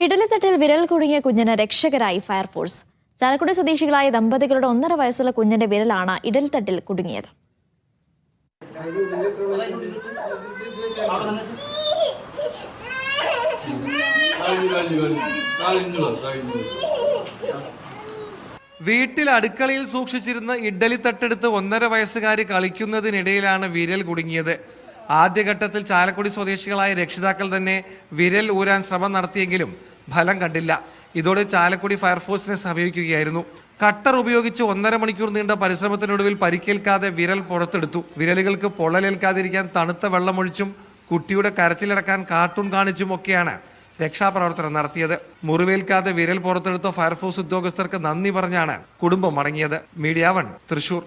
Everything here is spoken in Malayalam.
ഇഡലിത്തട്ടിൽ വിരൽ കുടുങ്ങിയ കുഞ്ഞിന് രക്ഷകരായി ഫയർഫോഴ്സ്. ചാലക്കുടി സ്വദേശികളായ ദമ്പതികളുടെ 1.5 വയസ്സുള്ള കുഞ്ഞിന്റെ വിരലാണ് ഇഡലിത്തട്ടിൽ കുടുങ്ങിയത്. വീട്ടിൽ അടുക്കളയിൽ സൂക്ഷിച്ചിരുന്ന ഇഡ്ഡലി തട്ടെടുത്ത് 1.5 വയസ്സുകാരി കളിക്കുന്നതിനിടയിലാണ് വിരൽ കുടുങ്ങിയത്. ആദ്യഘട്ടത്തിൽ ചാലക്കുടി സ്വദേശികളായ രക്ഷിതാക്കൾ തന്നെ വിരൽ ഊരാൻ ശ്രമം നടത്തിയെങ്കിലും ഫലം കണ്ടില്ല. ഇതോടെ ചാലക്കുടി ഫയർഫോഴ്സിനെ സമീപിക്കുകയായിരുന്നു. കട്ടർ ഉപയോഗിച്ച് 1.5 മണിക്കൂർ നീണ്ട പരിശ്രമത്തിനൊടുവിൽ പരിക്കേൽക്കാതെ വിരൽ പുറത്തെടുത്തു. വിരലുകൾക്ക് പൊള്ളലേൽക്കാതിരിക്കാൻ തണുത്ത വെള്ളമൊഴിച്ചും കുട്ടിയുടെ കരച്ചിലടക്കാൻ കാർട്ടൂൺ കാണിച്ചും ഒക്കെയാണ് രക്ഷാപ്രവർത്തനം നടത്തിയത്. മുറിവേൽക്കാതെ വിരൽ പുറത്തെടുത്ത ഫയർഫോഴ്സ് ഉദ്യോഗസ്ഥർക്ക് നന്ദി പറഞ്ഞാണ് കുടുംബം മടങ്ങിയത്. മീഡിയ 1 തൃശൂർ.